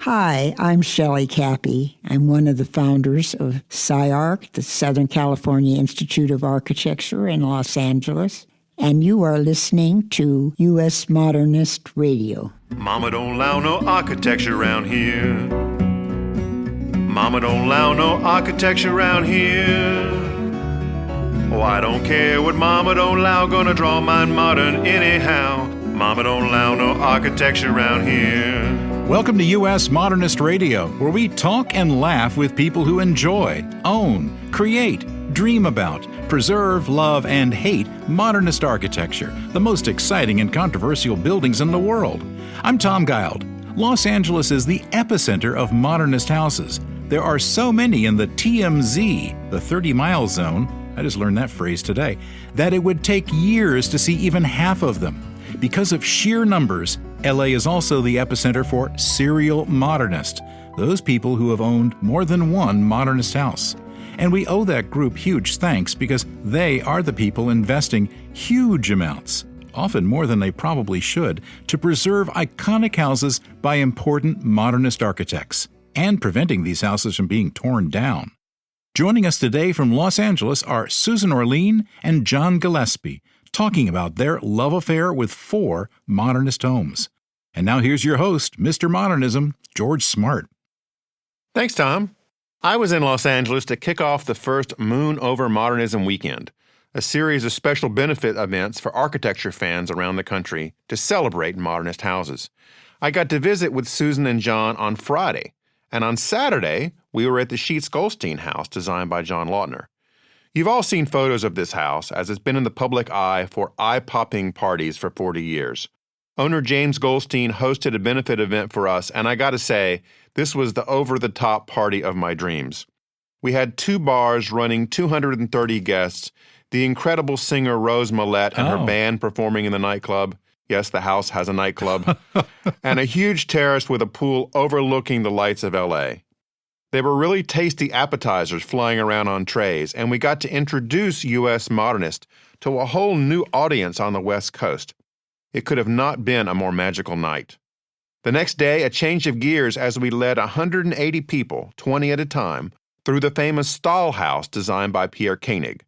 Hi, I'm Shelley Cappy. I'm one of the founders of SCI-Arc, the Southern California Institute of Architecture in Los Angeles, and you are listening to U.S. Modernist Radio. Mama don't allow no architecture around here. Mama don't allow no architecture around here. Oh, I don't care what Mama don't allow, gonna draw mine modern anyhow. Mama don't allow no architecture around here. Welcome to U.S. Modernist Radio, where we talk and laugh with people who enjoy, own, create, dream about, preserve, love, and hate modernist architecture, the most exciting and controversial buildings in the world. I'm Tom Guild. Los Angeles is the epicenter of modernist houses. There are so many in the TMZ, the 30-mile zone, I just learned that phrase today, that it would take years to see even half of them. Because of sheer numbers, LA is also the epicenter for serial modernists, those people who have owned more than one modernist house. And we owe that group huge thanks because they are the people investing huge amounts, often more than they probably should, to preserve iconic houses by important modernist architects and preventing these houses from being torn down. Joining us today from Los Angeles are Susan Orlean and John Gillespie, talking about their love affair with 4 modernist homes. And now here's your host, Mr. Modernism, George Smart. Thanks, Tom. I was in Los Angeles to kick off the first Moon Over Modernism Weekend, a series of special benefit events for architecture fans around the country to celebrate modernist houses. I got to visit with Susan and John on Friday, and on Saturday, we were at the Sheets Goldstein house designed by John Lautner. You've all seen photos of this house, as it's been in the public eye for eye-popping parties for 40 years. Owner James Goldstein hosted a benefit event for us, and I gotta say, this was the over-the-top party of my dreams. We had 2 bars running 230 guests, the incredible singer Rose Millette and her band performing in the nightclub. Yes, the house has a nightclub. And a huge terrace with a pool overlooking the lights of L.A. There were really tasty appetizers flying around on trays, and we got to introduce U.S. Modernist to a whole new audience on the West Coast. It could have not been a more magical night. The next day, a change of gears as we led 180 people, 20 at a time, through the famous Stahl House designed by Pierre Koenig.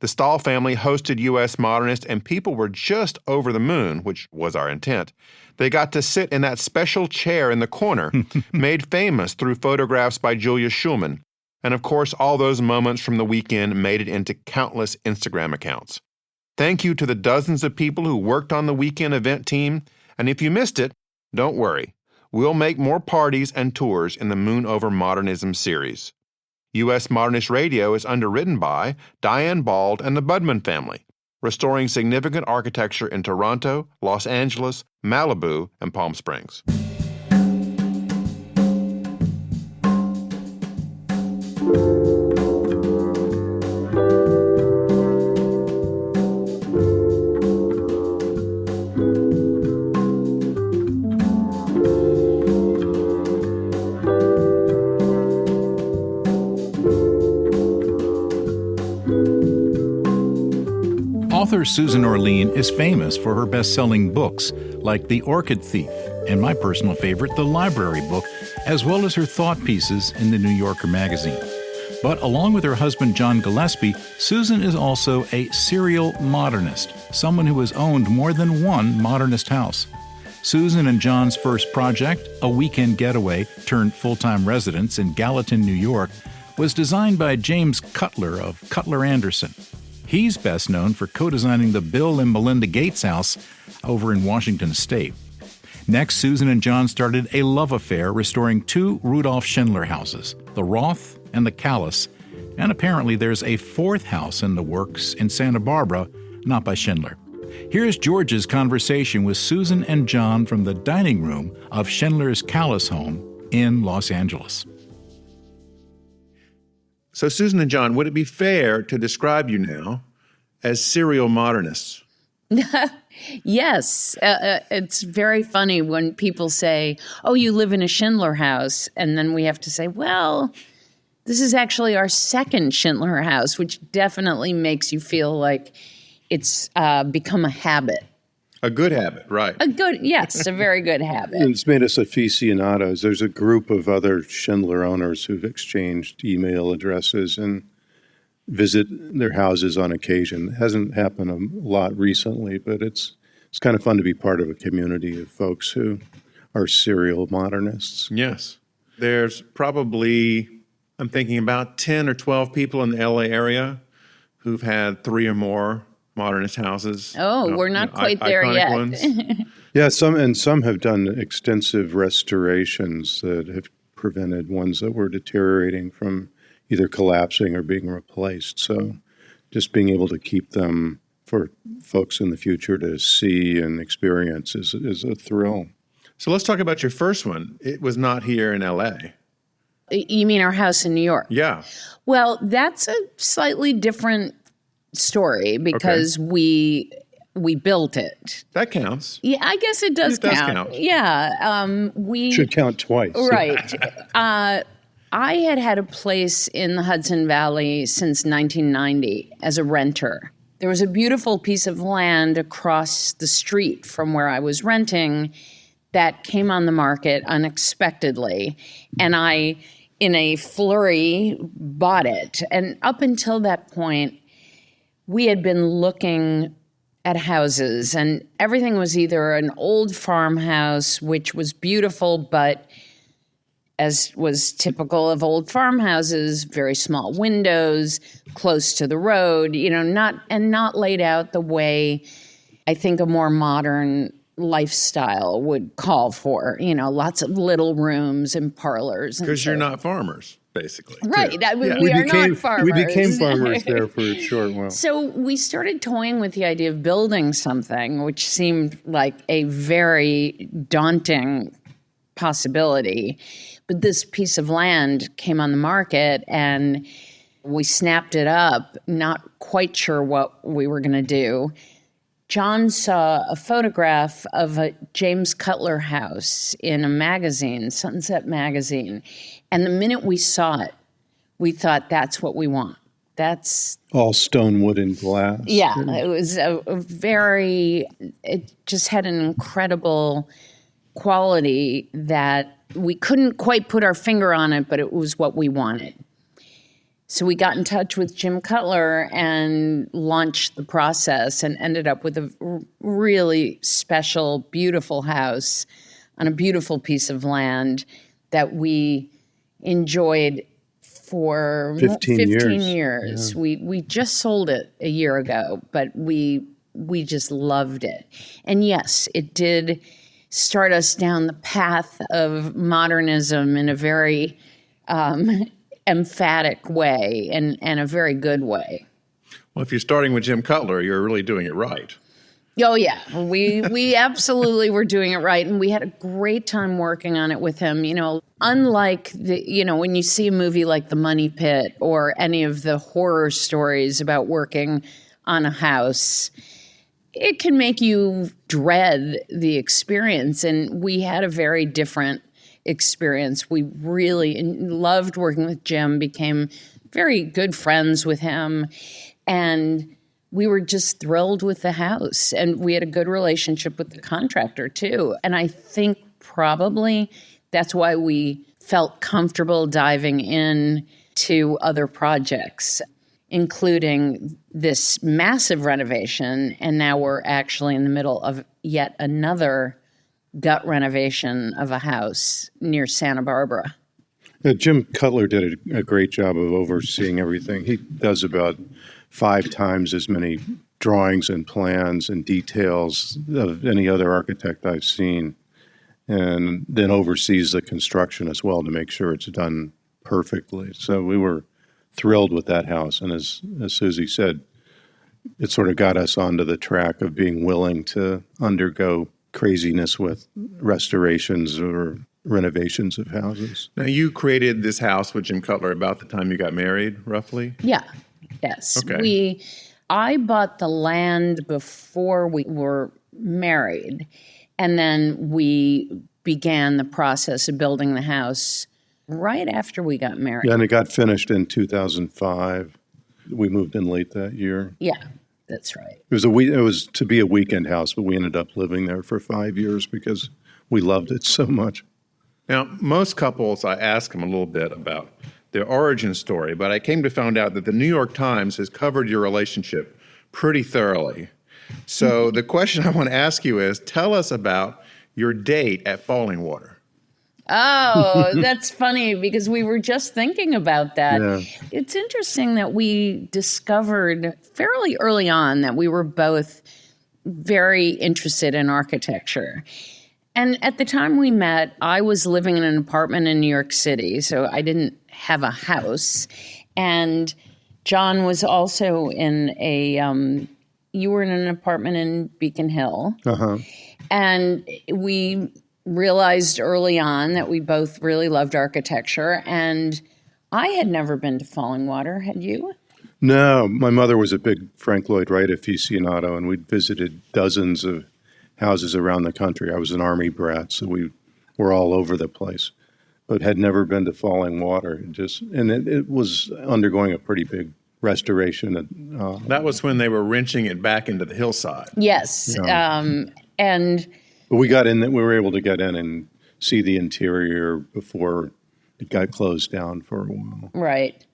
The Stahl family hosted U.S. Modernist, and people were just over the moon, which was our intent. They got to sit in that special chair in the corner, made famous through photographs by Julia Schulman. And of course, all those moments from the weekend made it into countless Instagram accounts. Thank you to the dozens of people who worked on the weekend event team. And if you missed it, don't worry. We'll make more parties and tours in the Moon Over Modernism series. U.S. Modernist Radio is underwritten by Diane Bald and the Budman family, restoring significant architecture in Toronto, Los Angeles, Malibu, and Palm Springs. Author Susan Orlean is famous for her best-selling books like The Orchid Thief and my personal favorite, The Library Book, as well as her thought pieces in the New Yorker magazine. But along with her husband John Gillespie, Susan is also a serial modernist, someone who has owned more than one modernist house. Susan and John's first project, a weekend getaway turned full-time residence in Gallatin, New York, was designed by James Cutler of Cutler Anderson. He's best known for co-designing the Bill and Melinda Gates House over in Washington State. Next, Susan and John started a love affair restoring 2 Rudolf Schindler houses, the Roth and the Callis, and apparently there's a 4th house in the works in Santa Barbara, not by Schindler. Here's George's conversation with Susan and John from the dining room of Schindler's Callis home in Los Angeles. So, Susan and John, would it be fair to describe you now as serial modernists? Yes. It's very funny when people say, oh, you live in a Schindler house. And then we have to say, well, this is actually our second Schindler house, which definitely makes you feel like it's become a habit. A good habit, right. A very good habit. It's made us aficionados. There's a group of other Schindler owners who've exchanged email addresses and visit their houses on occasion. It hasn't happened a lot recently, but it's kind of fun to be part of a community of folks who are serial modernists. Yes. There's probably, I'm thinking about 10 or 12 people in the LA area who've had 3 or more modernist houses. Oh, we're not quite there yet. Ones. Yeah, some have done extensive restorations that have prevented ones that were deteriorating from either collapsing or being replaced. So just being able to keep them for folks in the future to see and experience is a thrill. So let's talk about your first one. It was not here in LA. You mean our house in New York? Yeah. Well, that's a slightly different story because we built it. That counts. Yeah, I guess it does count. Yeah. We should count twice. Right. I had a place in the Hudson Valley since 1990 as a renter. There was a beautiful piece of land across the street from where I was renting that came on the market unexpectedly. And I, in a flurry, bought it. And up until that point, we had been looking at houses, and everything was either an old farmhouse, which was beautiful, but as was typical of old farmhouses, very small windows, close to the road, not laid out the way I think a more modern lifestyle would call for, lots of little rooms and parlors. Because you're not farmers, basically. Right. We are not farmers. We became farmers there for a short while. So we started toying with the idea of building something, which seemed like a very daunting possibility. But this piece of land came on the market and we snapped it up, not quite sure what we were going to do. John saw a photograph of a James Cutler house in a magazine, Sunset Magazine. And the minute we saw it, we thought, that's what we want. That's all stone, wood, and glass. Yeah, it was it just had an incredible quality that we couldn't quite put our finger on it, but it was what we wanted. So we got in touch with Jim Cutler and launched the process and ended up with a really special, beautiful house on a beautiful piece of land that we enjoyed for 15 years. Yeah. We just sold it a year ago, but we just loved it. And yes, it did start us down the path of modernism in a very emphatic way and a very good way. Well, if you're starting with Jim Cutler, you're really doing it right. Oh, yeah. We absolutely were doing it right. And we had a great time working on it with him. Unlike when you see a movie like The Money Pit or any of the horror stories about working on a house, it can make you dread the experience. And we had a very different experience. We really loved working with Jim, became very good friends with him, and we were just thrilled with the house. And we had a good relationship with the contractor too. And I think probably that's why we felt comfortable diving in to other projects, including this massive renovation. And now we're actually in the middle of yet another gut renovation of a house near Santa Barbara. Jim Cutler did a great job of overseeing everything. He does about 5 times as many drawings and plans and details of any other architect I've seen, and then oversees the construction as well to make sure it's done perfectly. So we were thrilled with that house. And as Susie said, it sort of got us onto the track of being willing to undergo craziness with restorations or renovations of houses. Now, you created this house with Jim Cutler about the time you got married, roughly? Yeah. Yes. Okay. I bought the land before we were married, and then we began the process of building the house right after we got married. Yeah, and it got finished in 2005. We moved in late that year. Yeah. That's right. It was to be a weekend house, but we ended up living there for 5 years because we loved it so much. Now, most couples, I ask them a little bit about their origin story, but I came to find out that the New York Times has covered your relationship pretty thoroughly. So the question I want to ask you is, tell us about your date at Falling Water. Oh, that's funny because we were just thinking about that. Yeah. It's interesting that we discovered fairly early on that we were both very interested in architecture. And at the time we met, I was living in an apartment in New York City, so I didn't have a house. And John was also in you were in an apartment in Beacon Hill. Uh-huh. And we realized early on that we both really loved architecture, and I had never been to Falling Water. Had you? No, my mother was a big Frank Lloyd Wright aficionado, and we'd visited dozens of houses around the country. I was an Army brat, so we were all over the place, but had never been to Falling Water. It was undergoing a pretty big restoration. That was when they were wrenching it back into the hillside. Yes. Yeah. And But we were able to get in and see the interior before it got closed down for a while. right.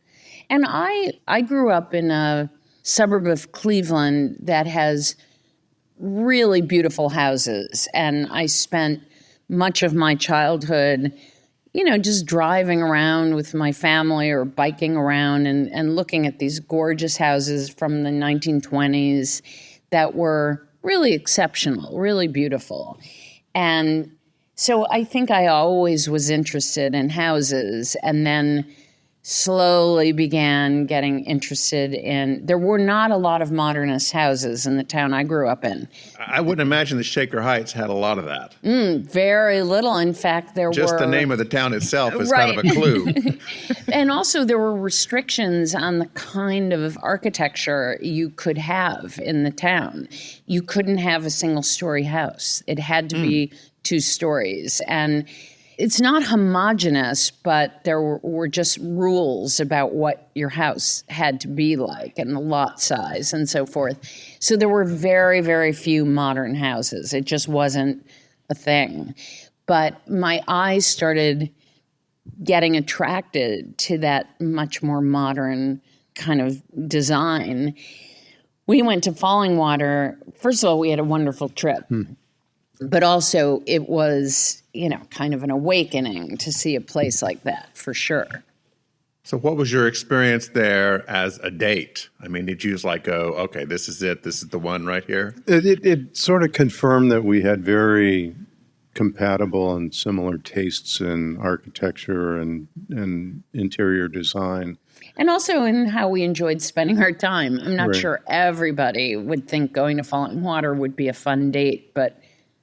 And I grew up in a suburb of Cleveland that has really beautiful houses. And I spent much of my childhood, just driving around with my family or biking around and looking at these gorgeous houses from the 1920s that were really exceptional, really beautiful. And so I think I always was interested in houses, and then slowly began getting interested in, there were not a lot of modernist houses in the town I grew up in. I wouldn't imagine the Shaker Heights had a lot of that. Very little. In fact, there were... Just the name of the town itself is Right. kind of a clue. And also there were restrictions on the kind of architecture you could have in the town. You couldn't have a single-story house. It had to be 2 stories. And it's not homogeneous, but there were just rules about what your house had to be like and the lot size and so forth. So there were very, very few modern houses. It just wasn't a thing. But my eyes started getting attracted to that much more modern kind of design. We went to Falling Water. First of all, we had a wonderful trip. But also it was, kind of an awakening to see a place like that, for sure. So what was your experience there as a date? I mean, did you just go, okay, this is it, this is the one right here? It sort of confirmed that we had very compatible and similar tastes in architecture and interior design. And also in how we enjoyed spending our time. I'm not Right. sure everybody would think going to Falling Water would be a fun date, but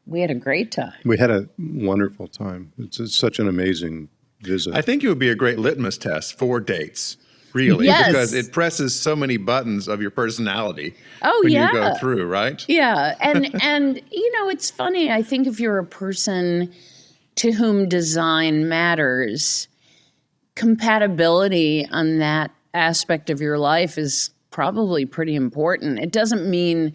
we had a great time. We had a wonderful time. It's such an amazing visit. I think it would be a great litmus test for dates, really, Yes. because it presses so many buttons of your personality Oh, when yeah. you go through, right? Yeah, and it's funny. I think if you're a person to whom design matters, compatibility on that aspect of your life is probably pretty important. It doesn't mean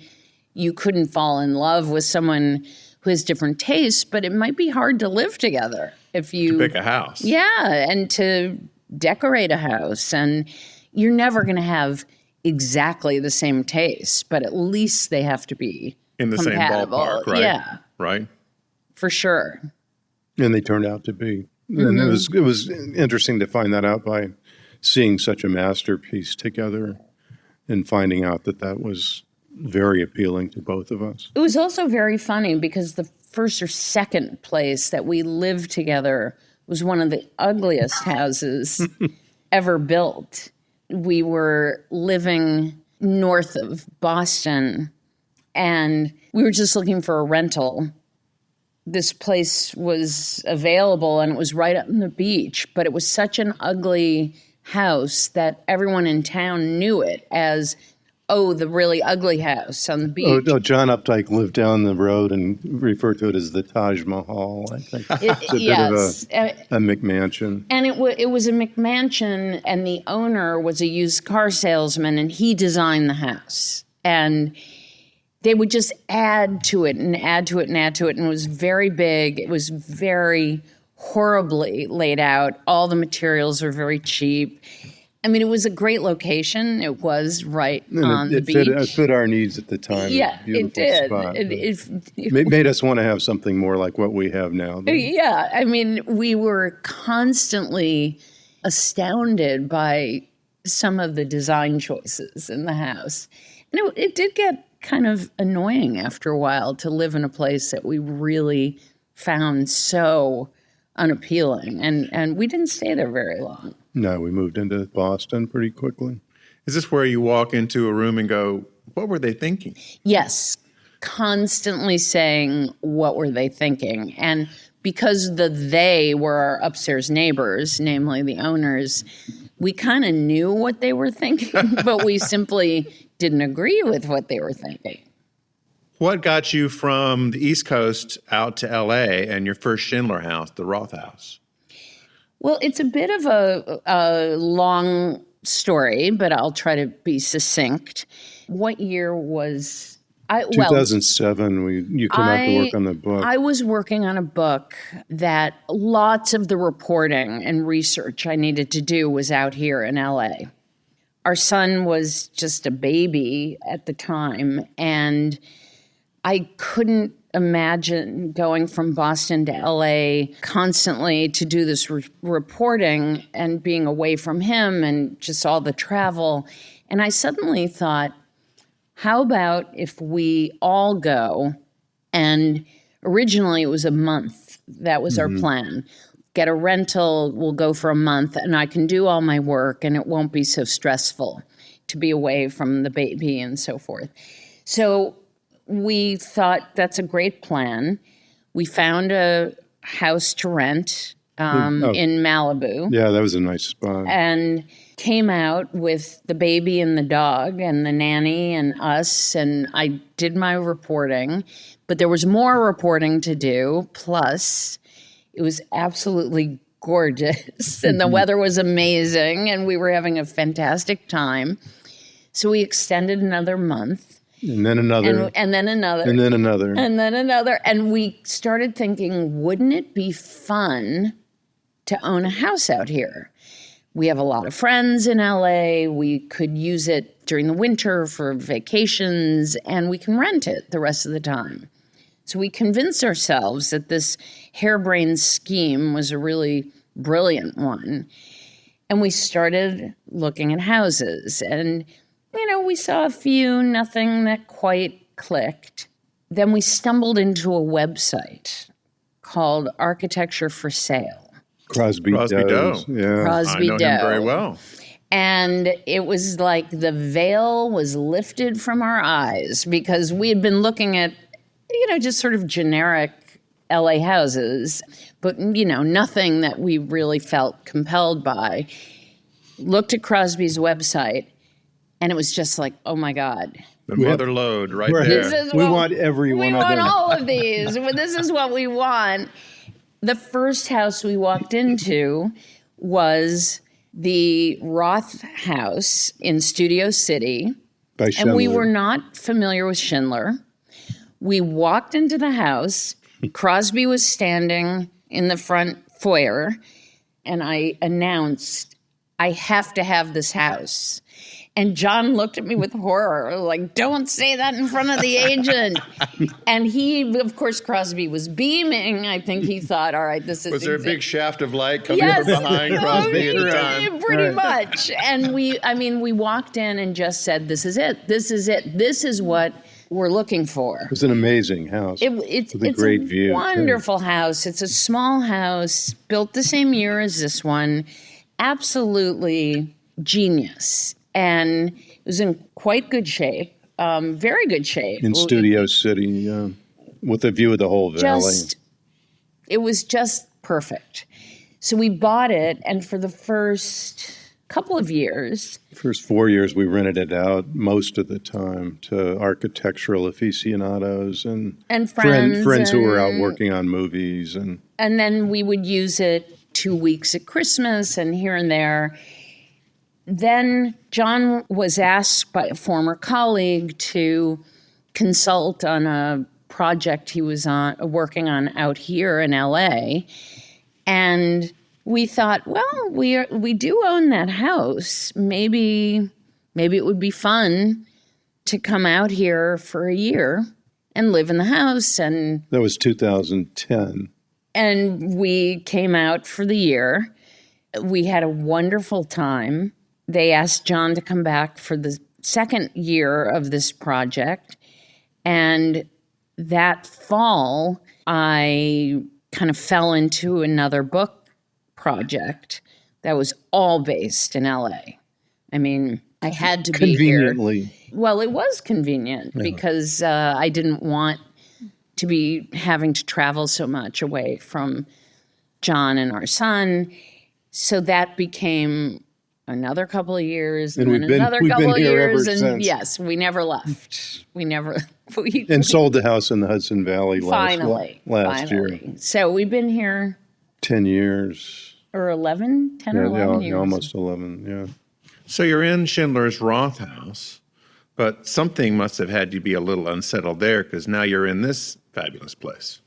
you couldn't fall in love with someone who has different tastes, but it might be hard to live together if you Pick a house. Yeah, and to decorate a house, and you're never going to have exactly the same taste, but at least they have to be In the compatible. same ballpark, right? Yeah, Right? for sure. And they turned out to be. And it was interesting to find that out by seeing such a masterpiece together and finding out that was very appealing to both of us. It was also very funny because the first or second place that we lived together was one of the ugliest houses ever built. We were living north of Boston, and we were just looking for a rental. This place was available, and it was right up on the beach, but it was such an ugly house that everyone in town knew it as, the really ugly house on the beach. John Updike lived down the road and referred to it as the Taj Mahal, I think. It's a Yes. bit of a McMansion. And it was a McMansion, and the owner was a used car salesman, and he designed the house. And they would just add to it and add to it and add to it. And it was very big. It was very horribly laid out. All the materials were very cheap. I mean, it was a great location. It was right on the beach. It fit our needs at the time. Yeah, it did. Spot, it made us want to have something more like what we have now. Yeah, I mean, we were constantly astounded by some of the design choices in the house. And it did get kind of annoying after a while to live in a place that we really found so unappealing. And we didn't stay there very long. No, we moved into Boston pretty quickly. Is this where you walk into a room and go, what were they thinking? Yes, constantly saying, what were they thinking? And because they were our upstairs neighbors, namely the owners, we kind of knew what they were thinking, but we simply didn't agree with what they were thinking. What got you from the East Coast out to L.A. and your first Schindler house, the Roth house? Well, it's a bit of a long story, but I'll try to be succinct. What year was I? 2007, you came out to work on the book. I was working on a book that lots of the reporting and research I needed to do was out here in L.A. Our son was just a baby at the time, and I couldn't imagine going from Boston to LA constantly to do this reporting and being away from him and just all the travel. And I suddenly thought, how about if we all go? And originally it was a month. That was our plan. Get a rental, we'll go for a month, and I can do all my work, and it won't be so stressful to be away from the baby and so forth. So we thought that's a great plan. We found a house to rent in Malibu. Yeah, that was a nice spot. And came out with the baby and the dog and the nanny and us, and I did my reporting. But there was more reporting to do, plus it was absolutely gorgeous, and the weather was amazing, and we were having a fantastic time. So we extended another month. And then another. And then another. And then another. And then another. And we started thinking, wouldn't it be fun to own a house out here? We have a lot of friends in LA. We could use it during the winter for vacations, and we can rent it the rest of the time. So we convinced ourselves that this harebrained scheme was a really brilliant one. And we started looking at houses. And we saw a few, nothing that quite clicked. Then we stumbled into a website called Architecture for Sale. Crosby Doe. Yeah. Crosby I know Doe. him very well. And it was like the veil was lifted from our eyes because we had been looking at, just sort of generic LA houses, but, nothing that we really felt compelled by. Looked at Crosby's website. And it was just like, oh, my God. The mother lode right there. We want every one of them. We want all of these. This is what we want. The first house we walked into was the Roth house in Studio City. By Schindler. And we were not familiar with Schindler. We walked into the house. Crosby was standing in the front foyer. And I announced, I have to have this house. And John looked at me with horror, like, don't say that in front of the agent. And he, of course, Crosby was beaming. I think he thought, all right, this is... Was there a big shaft of light coming from behind Crosby at the time? Pretty much. And we walked in and just said, this is it. This is it. This is what we're looking for. It was an amazing house. It's a great view. Wonderful house. It's a small house, built the same year as this one. Absolutely genius. And it was in quite good shape, very good shape. In Studio City, with a view of the whole valley. It was just perfect. So we bought it, and for the first couple of years... First 4 years, we rented it out most of the time to architectural aficionados and friends who were out working on movies. And then we would use it 2 weeks at Christmas and here and there. then John was asked by a former colleague to consult on a project he was working on out here in LA. And we thought, well, we do own that house. Maybe it would be fun to come out here for a year and live in the house. And that was 2010. And we came out for the year. We had a wonderful time. They asked John to come back for the second year of this project. And that fall, I kind of fell into another book project that was all based in LA. I mean, I had to be here. Conveniently. Well, it was convenient because I didn't want to be having to travel so much away from John and our son. So that became another couple of years and then another couple of years. And yes, we never left. And sold the house in the Hudson Valley last year. So we've been here 10 years. Or 11? 10 or 11 years. Almost 11, yeah. So you're in Schindler's Roth house, but something must have had you be a little unsettled there because now you're in this fabulous place.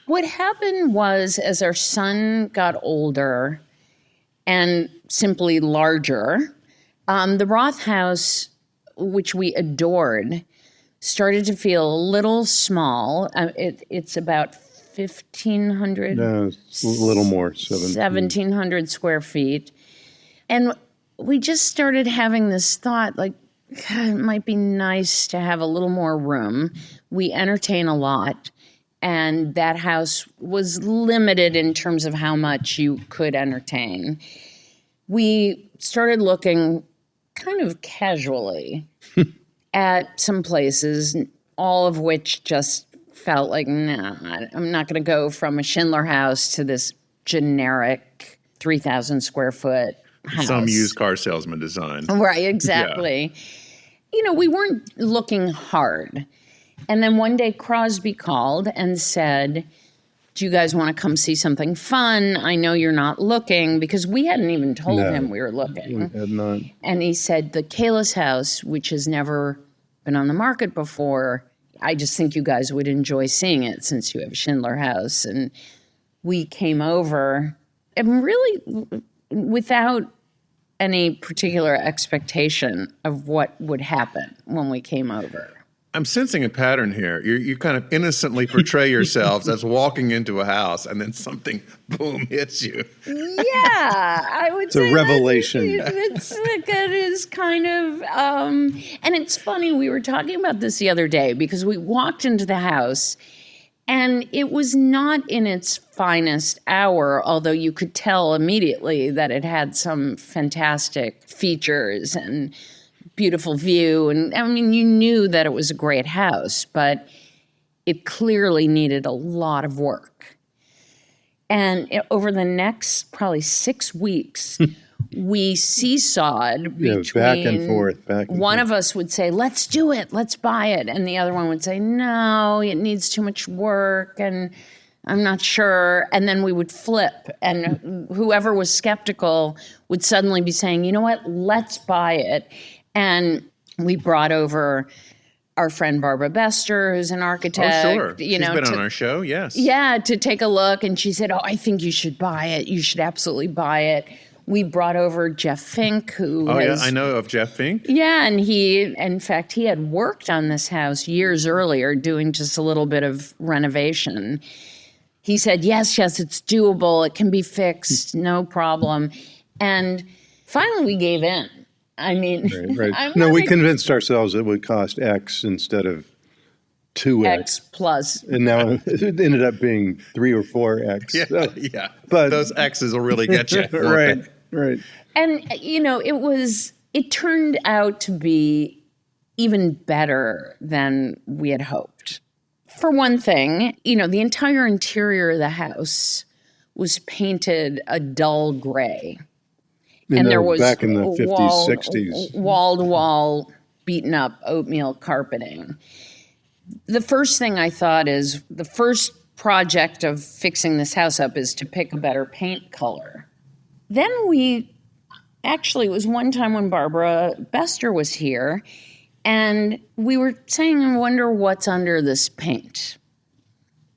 What happened was, as our son got older and simply larger, the Roth house, which we adored, started to feel a little small. It's about 1,500. No, a little more, 1,700 square feet. And we just started having this thought, like, God, it might be nice to have a little more room. We entertain a lot, and that house was limited in terms of how much you could entertain. We started looking kind of casually at some places, all of which just felt like, nah, I'm not going to go from a Schindler house to this generic 3,000 square foot house. Some used car salesman design. Right, exactly. Yeah. You know, we weren't looking hard. And then one day Crosby called and said, do you guys want to come see something fun? I know you're not looking, because we hadn't even told him we were looking. We had not. And he said, the Kalis house, which has never been on the market before, I just think you guys would enjoy seeing it since you have a Schindler house. And we came over, and really without any particular expectation of what would happen when we came over. I'm sensing a pattern here. You kind of innocently portray yourselves as walking into a house, and then something, boom, hits you. Yeah, I would say it's a revelation. It is kind of, and it's funny, we were talking about this the other day, because we walked into the house, and it was not in its finest hour, although you could tell immediately that it had some fantastic features and beautiful view. And I mean, you knew that it was a great house, but it clearly needed a lot of work. And over the next probably 6 weeks, we seesawed between back and forth. One of us would say, let's do it, let's buy it. And the other one would say, no, it needs too much work, and I'm not sure. And then we would flip. And whoever was skeptical would suddenly be saying, you know what, let's buy it. And we brought over our friend Barbara Bester, who's an architect. Oh, sure. She's been on our show, yes. Yeah, to take a look. And she said, oh, I think you should buy it. You should absolutely buy it. We brought over Jeff Fink, who yeah, I know of Jeff Fink. Yeah, and in fact, he had worked on this house years earlier, doing just a little bit of renovation. He said, yes, it's doable. It can be fixed, no problem. And finally, we gave in. I mean, right. No, we convinced ourselves it would cost X instead of 2X. X plus. And now it ended up being 3 or 4X. Yeah. But those X's will really get you. Right. And, it turned out to be even better than we had hoped. For one thing, the entire interior of the house was painted a dull gray. And there was back in the 50s, 60s. Wall-to-wall, beaten up oatmeal carpeting. The first thing I thought is the first project of fixing this house up is to pick a better paint color. Then we Actually, it was one time when Barbara Bester was here, and we were saying, I wonder what's under this paint.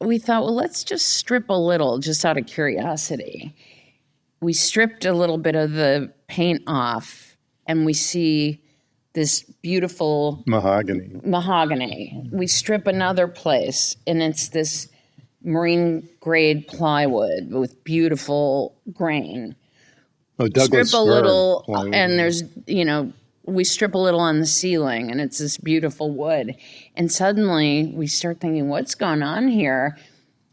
We thought, well, let's just strip a little, just out of curiosity. We stripped a little bit of the paint off, and we see this beautiful mahogany. We strip another place, and it's this marine grade plywood with beautiful grain. Oh, Douglas Strip a fir little, plywood. and there's, we strip a little on the ceiling, and it's this beautiful wood. And suddenly we start thinking, what's going on here?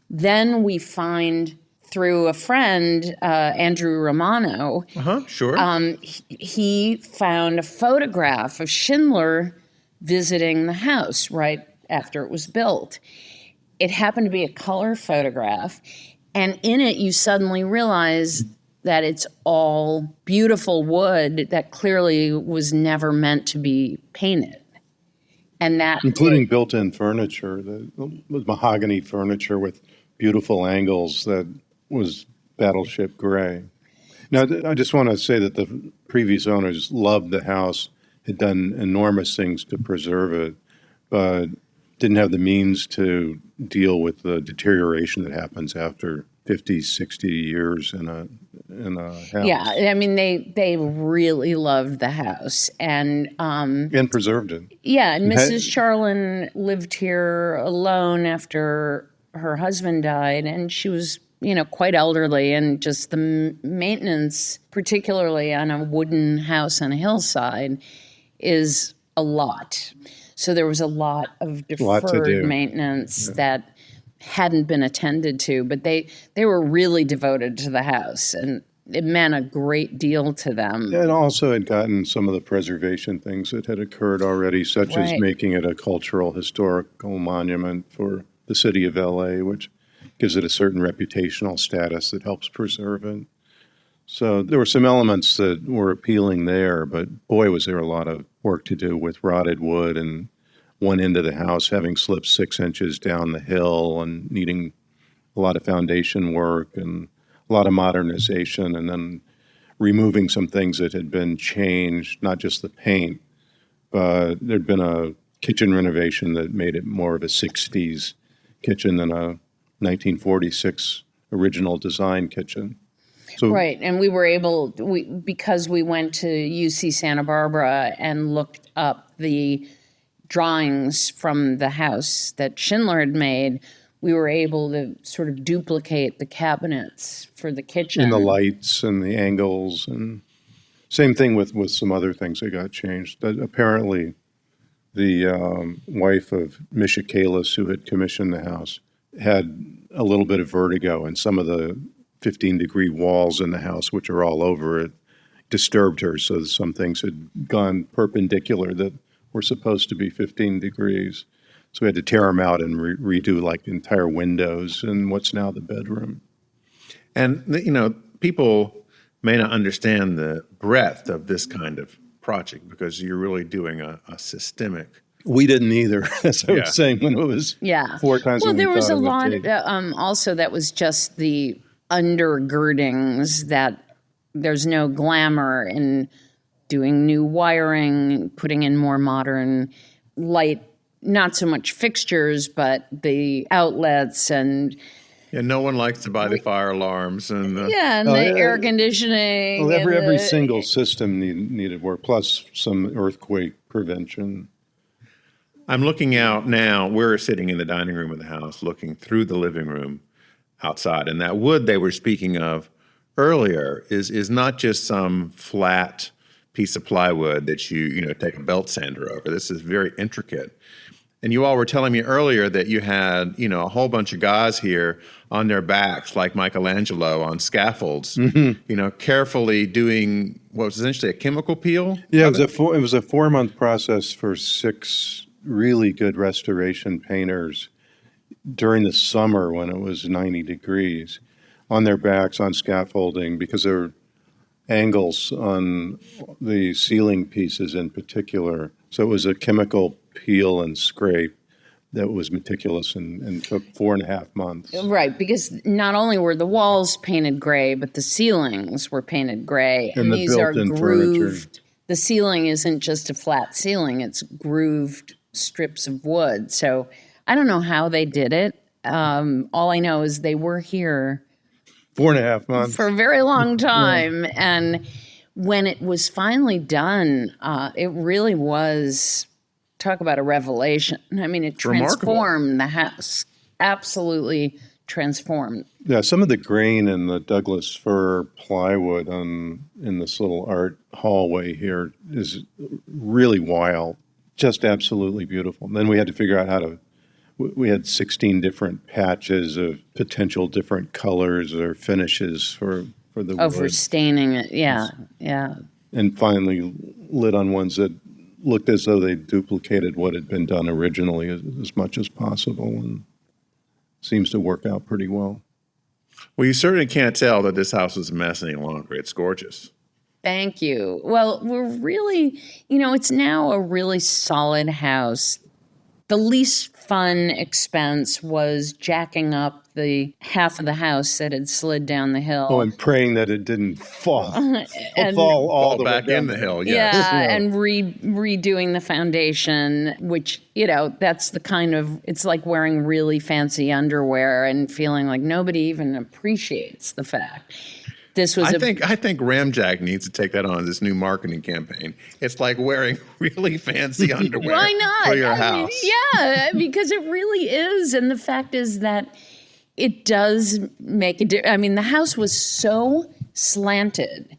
Then we find, through a friend, Andrew Romano, Sure. he found a photograph of Schindler visiting the house right after it was built. It happened to be a color photograph, and in it you suddenly realize that it's all beautiful wood that clearly was never meant to be painted. And that including built-in furniture, the mahogany furniture with beautiful angles that was battleship gray. Now, I just want to say that the previous owners loved the house, had done enormous things to preserve it, but didn't have the means to deal with the deterioration that happens after 50, 60 years in a house. Yeah, I mean, they really loved the house. And preserved it. yeah, and Mrs. Charlin lived here alone after her husband died, and she was, quite elderly, and just the maintenance, particularly on a wooden house on a hillside, is a lot. So there was a lot of deferred maintenance that hadn't been attended to, but they were really devoted to the house, and it meant a great deal to them. And also had gotten some of the preservation things that had occurred already, such as making it a cultural historical monument for the city of LA, which gives it a certain reputational status that helps preserve it. So there were some elements that were appealing there, but boy, was there a lot of work to do with rotted wood and one end of the house having slipped 6 inches down the hill and needing a lot of foundation work and a lot of modernization, and then removing some things that had been changed, not just the paint, but there'd been a kitchen renovation that made it more of a 60s kitchen than a 1946 original design kitchen. So, right, and we were able, because we went to UC Santa Barbara and looked up the drawings from the house that Schindler had made, we were able to sort of duplicate the cabinets for the kitchen. And the lights and the angles, and same thing with some other things that got changed. That apparently the wife of Michikalis, who had commissioned the house, had a little bit of vertigo, and some of the 15-degree walls in the house, which are all over it, disturbed her. So some things had gone perpendicular that were supposed to be 15 degrees. So we had to tear them out and redo like entire windows in what's now the bedroom. And, people may not understand the breadth of this kind of project because you're really doing a systemic. We didn't either, as I was saying, when it was 4 times. Well, there was a lot take. Also that was just the undergirdings, that there's no glamour in doing new wiring, putting in more modern light, not so much fixtures, but the outlets and... Yeah, no one likes to buy the fire alarms and the air conditioning. Well, every single system needed work, plus some earthquake prevention. I'm looking out now. We're sitting in the dining room of the house, looking through the living room outside, and that wood they were speaking of earlier is not just some flat piece of plywood that you take a belt sander over. This is very intricate. And you all were telling me earlier that you had, a whole bunch of guys here on their backs, like Michelangelo on scaffolds, carefully doing what was essentially a chemical peel. Yeah, it was a 4-month process for 6 really good restoration painters during the summer when it was 90 degrees on their backs on scaffolding, because there were angles on the ceiling pieces in particular. So it was a chemical peel and scrape that was meticulous and took 4.5 months. Right, because not only were the walls painted gray, but the ceilings were painted gray. And the these are built-in grooved. furniture. The ceiling isn't just a flat ceiling, it's grooved strips of wood. So I don't know how they did it. All I know is they were here 4.5 months. for a very long time. And when it was finally done, it really was, talk about a revelation. I mean, it transformed the house, absolutely transformed. Yeah, some of the grain in the Douglas fir plywood in this little art hallway here is really wild, just absolutely beautiful. And then we had to figure out we had 16 different patches of potential different colors or finishes for the wood. For staining it, yeah. And finally lit on ones that looked as though they duplicated what had been done originally as much as possible, and seems to work out pretty well. Well, you certainly can't tell that this house is a mess any longer. It's gorgeous. Thank you. Well, we're really, it's now a really solid house. The least fun expense was jacking up the half of the house that had slid down the hill. Oh, and praying that it didn't fall all the back way down in the hill. Yes. Yeah, and redoing the foundation, which, that's the kind of, it's like wearing really fancy underwear and feeling like nobody even appreciates the fact. This was I think Ramjack needs to take that on this new marketing campaign. It's like wearing really fancy underwear Why not? for your house. Because it really is. And the fact is that it does make a difference. I mean, the house was so slanted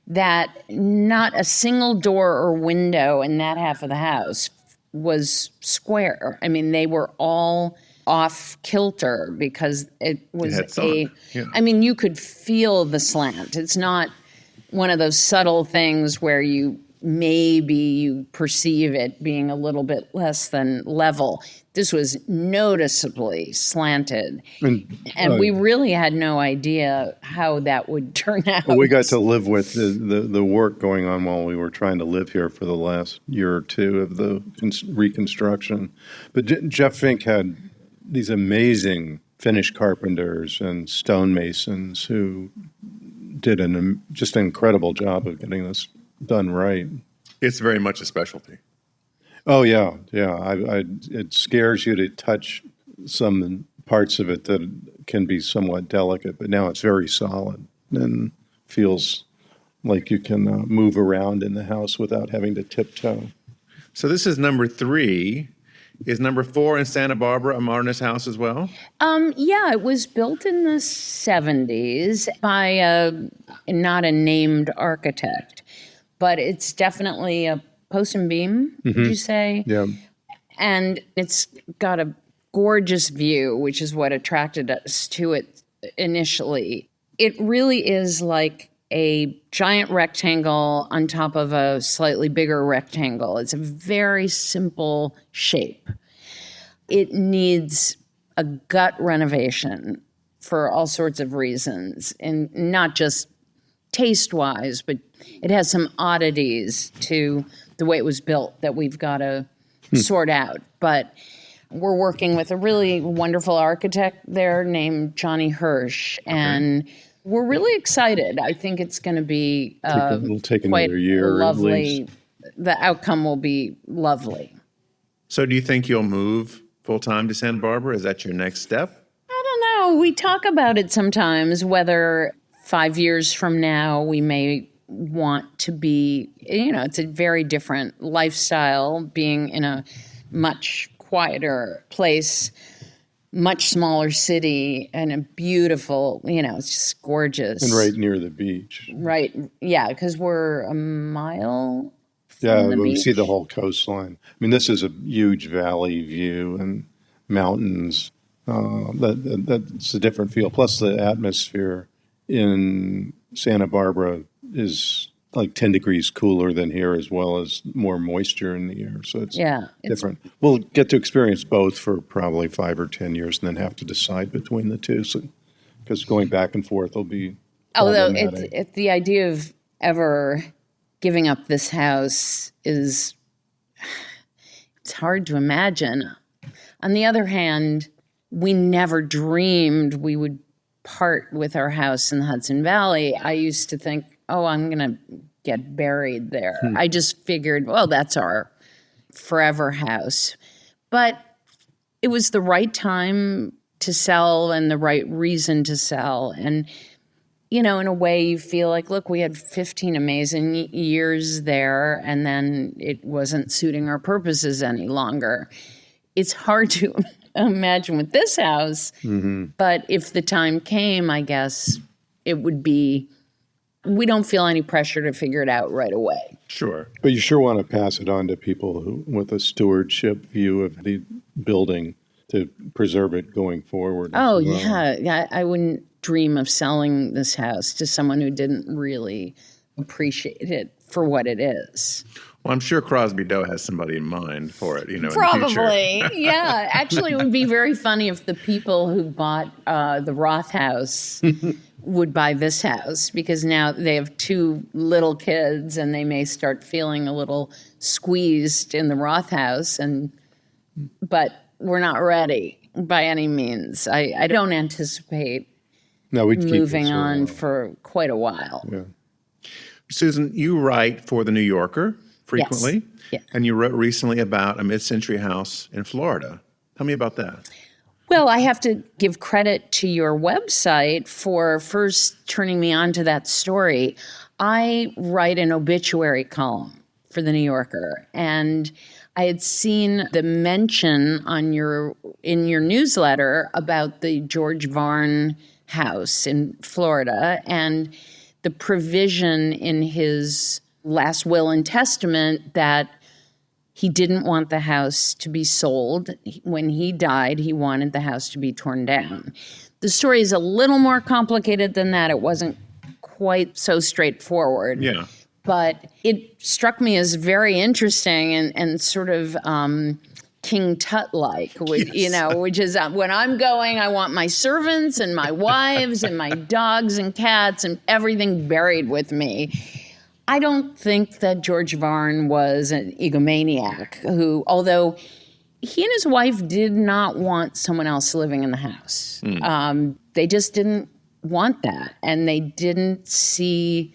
that not a single door or window in that half of the house was square. I mean, they were all off kilter because it was I mean, you could feel the slant. It's not one of those subtle things where you perceive it being a little bit less than level. This was noticeably slanted. And we really had no idea how that would turn out. Well, we got to live with the work going on while we were trying to live here for the last year or two of the reconstruction. But Jeff Fink had these amazing Finnish carpenters and stonemasons who did just an incredible job of getting this done right. It's very much a specialty. Oh, yeah. It scares you to touch some parts of it that can be somewhat delicate, but now it's very solid and feels like you can move around in the house without having to tiptoe. So this is number 3. Is number 4 in Santa Barbara a modernist house as well? Yeah, it was built in the 70s by not a named architect, but it's definitely a post and beam, would you say? Yeah. And it's got a gorgeous view, which is what attracted us to it initially. It really is like a giant rectangle on top of a slightly bigger rectangle. It's a very simple shape. It needs a gut renovation for all sorts of reasons, and not just taste-wise, but it has some oddities to the way it was built that we've got to sort out. But we're working with a really wonderful architect there named Johnny Hirsch, and we're really excited. I think it's going to be It'll take quite another year lovely. at least. The outcome will be lovely. So do you think you'll move full-time to Santa Barbara? Is that your next step? I don't know. We talk about it sometimes, whether 5 years from now we may want to be, it's a very different lifestyle being in a much quieter place, much smaller city, and a beautiful, it's just gorgeous. And right near the beach. Right. Yeah, because we're a mile Yeah, from the we beach. see the whole coastline. I mean, this is a huge valley view and mountains. That's a different feel. Plus, the atmosphere in Santa Barbara is like 10 degrees cooler than here, as well as more moisture in the air. So it's different. We'll get to experience both for probably 5 or 10 years and then have to decide between the two. So, because going back and forth will be Although problematic. it's the idea of ever giving up this house it's hard to imagine. On the other hand, we never dreamed we would part with our house in the Hudson Valley. I used to think, oh, I'm going to get buried there. I just figured, well, that's our forever house. But it was the right time to sell and the right reason to sell. And, in a way you feel like, look, we had 15 amazing years there, and then it wasn't suiting our purposes any longer. It's hard to imagine with this house, but if the time came, I guess it would be, we don't feel any pressure to figure it out right away. Sure. But you sure want to pass it on to people who, with a stewardship view of the building to preserve it going forward. Oh, as well. yeah. I wouldn't dream of selling this house to someone who didn't really appreciate it for what it is. Well, I'm sure Crosby Doe has somebody in mind for it, in the Probably, future. yeah. Actually, it would be very funny if the people who bought the Roth house would buy this house, because now they have 2 little kids and they may start feeling a little squeezed in the Roth house. But we're not ready by any means. I don't anticipate We'd keep moving this on for quite a while. Yeah. Susan, you write for The New Yorker frequently, Yes. and you wrote recently about a mid-century house in Florida. Tell me about that. Well, I have to give credit to your website for first turning me on to that story. I write an obituary column for The New Yorker, and I had seen the mention in your newsletter about the George Varn house in Florida and the provision in his last will and testament that he didn't want the house to be sold. When he died, he wanted the house to be torn down. The story is a little more complicated than that. It wasn't quite so straightforward. Yeah. But it struck me as very interesting and sort of King Tut-like, which is when I'm going, I want my servants and my wives and my dogs and cats and everything buried with me. I don't think that George Varn was an egomaniac who, although he and his wife did not want someone else living in the house. They just didn't want that. And they didn't see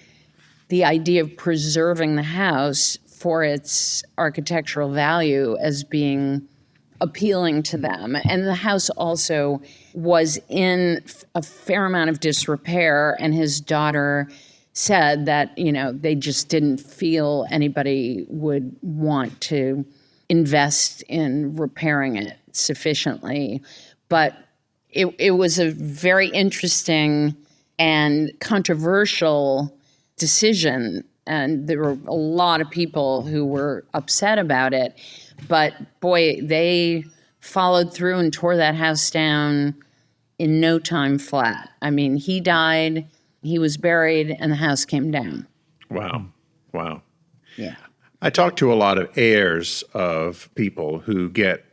the idea of preserving the house for its architectural value as being appealing to them. And the house also was in a fair amount of disrepair, and his daughter said that, they just didn't feel anybody would want to invest in repairing it sufficiently. But it was a very interesting and controversial decision, and there were a lot of people who were upset about it. But boy, they followed through and tore that house down in no time flat. I mean, he died, he was buried, and the house came down. Wow. Yeah. I talk to a lot of heirs of people who get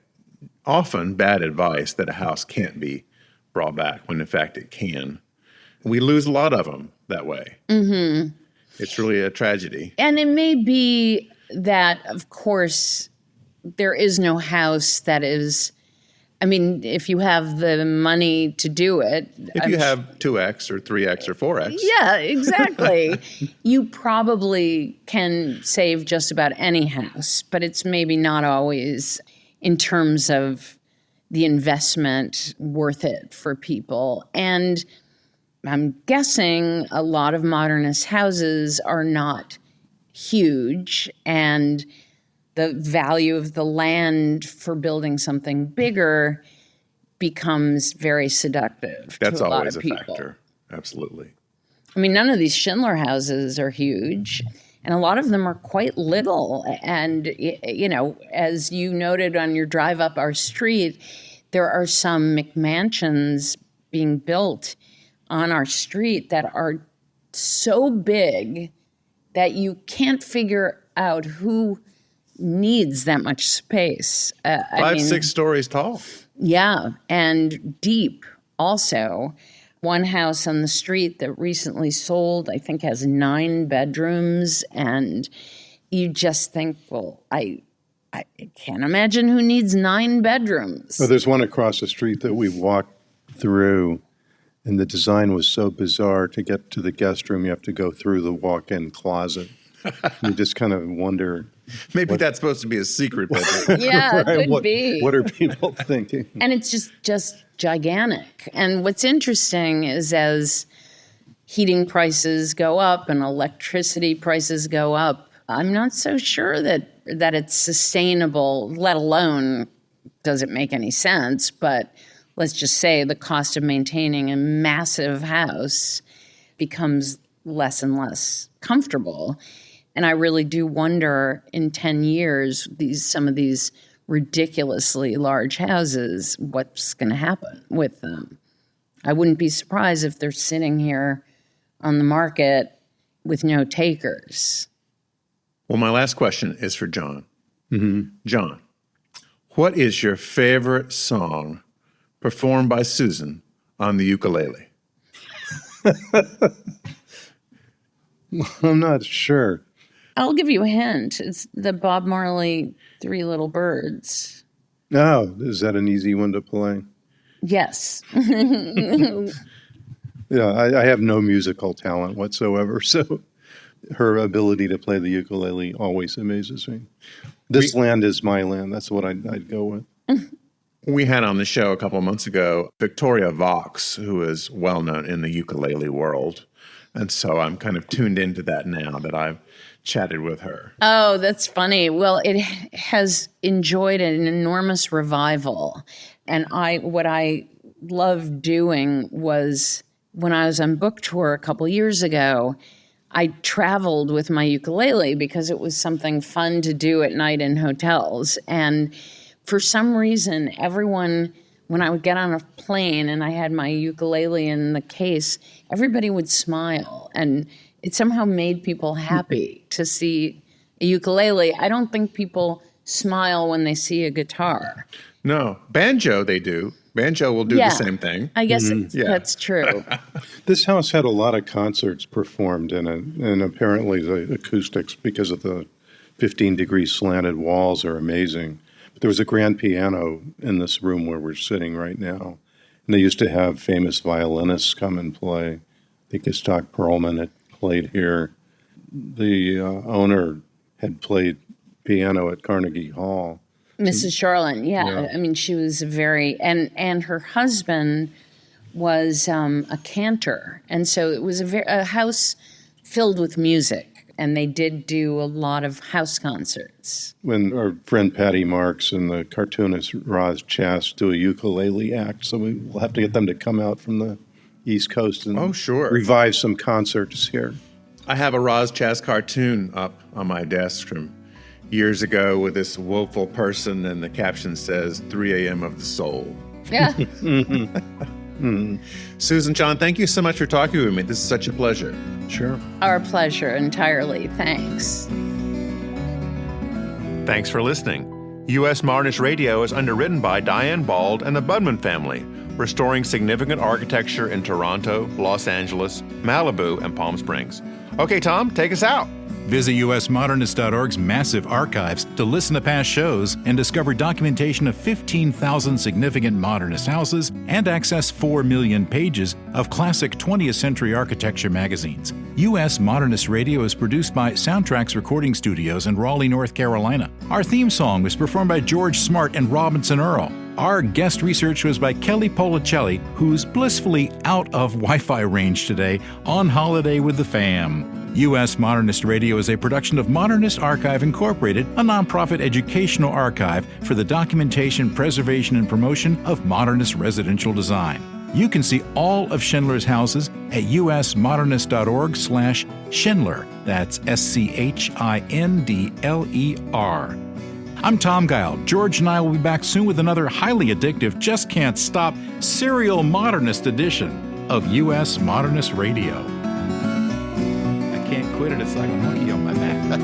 often bad advice that a house can't be brought back, when in fact it can. We lose a lot of them that way. Mm-hmm. It's really a tragedy. And it may be that, of course, there is no house that is, if you have the money to do it. If you have 2X or 3X or 4X. Yeah, exactly. You probably can save just about any house, but it's maybe not always, in terms of the investment, worth it for people. And I'm guessing a lot of modernist houses are not huge, and the value of the land for building something bigger becomes very seductive. That's to a lot always of a people. factor. Absolutely. None of these Schindler houses are huge, and a lot of them are quite little. And, as you noted on your drive up our street, there are some McMansions being built on our street that are so big that you can't figure out who needs that much space. 5-6 stories tall. Yeah, and deep also. One house on the street that recently sold, I think, has 9 bedrooms, and you just think, well, I I can't imagine who needs 9 bedrooms. Well, there's one across the street that we walked through, and the design was so bizarre. To get to the guest room, you have to go through the walk-in closet. You just kind of wonder. Maybe that's supposed to be a secret bedroom. Yeah, it Right, could be. What are people thinking? And it's just gigantic. And what's interesting is as heating prices go up and electricity prices go up, I'm not so sure that it's sustainable, let alone does it make any sense. But let's just say the cost of maintaining a massive house becomes less and less comfortable. And I really do wonder in 10 years, some of these ridiculously large houses, what's going to happen with them. I wouldn't be surprised if they're sitting here on the market with no takers. Well, my last question is for John. Mm-hmm. John, what is your favorite song performed by Susan on the ukulele? I'm not sure. I'll give you a hint. It's the Bob Marley 3 Little Birds. Oh, is that an easy one to play? Yes. Yeah, I have no musical talent whatsoever, so her ability to play the ukulele always amazes me. This land is my land. That's what I'd go with. We had on the show a couple of months ago Victoria Vox, who is well known in the ukulele world. And so I'm kind of tuned into that now that I've chatted with her. Oh, that's funny. Well, it has enjoyed an enormous revival. And what I loved doing was when I was on book tour a couple years ago, I traveled with my ukulele because it was something fun to do at night in hotels. And for some reason, everyone, when I would get on a plane and I had my ukulele in the case, everybody would smile. And it somehow made people happy to see a ukulele. I don't think people smile when they see a guitar. No, banjo they do. Banjo will do the same thing. I guess that's true. This house had a lot of concerts performed in it, and apparently the acoustics, because of the 15-degree slanted walls, are amazing. But there was a grand piano in this room where we're sitting right now, and they used to have famous violinists come and play. I think Stock Perlman had played here. The owner had played piano at Carnegie Hall. Mrs. Charlin, yeah. I mean, she was and her husband was a cantor. And so it was a house filled with music. And they did do a lot of house concerts. When our friend Patty Marks and the cartoonist Roz Chast do a ukulele act, so we'll have to get them to come out from the East Coast and revive some concerts here. I have a Roz Chast cartoon up on my desk from years ago with this woeful person, and the caption says 3 a.m. of the soul. Yeah. Susan, John, thank you so much for talking with me. This is such a pleasure. Sure. Our pleasure entirely. Thanks. Thanks for listening. U.S. Modernist Radio is underwritten by Diane Bald and the Budman family, restoring significant architecture in Toronto, Los Angeles, Malibu, and Palm Springs. Okay, Tom, take us out. Visit usmodernist.org's massive archives to listen to past shows and discover documentation of 15,000 significant modernist houses and access 4 million pages of classic 20th century architecture magazines. U.S. Modernist Radio is produced by Soundtracks Recording Studios in Raleigh, North Carolina. Our theme song was performed by George Smart and Robinson Earl. Our guest research was by Kelly Policelli, who's blissfully out of Wi-Fi range today on holiday with the fam. U.S. Modernist Radio is a production of Modernist Archive Incorporated, a nonprofit educational archive for the documentation, preservation, and promotion of modernist residential design. You can see all of Schindler's houses at usmodernist.org/Schindler. That's SCHINDLER. I'm Tom Geil. George and I will be back soon with another highly addictive, just can't stop, serial modernist edition of U.S. Modernist Radio. I can't quit it. It's like a monkey on my back.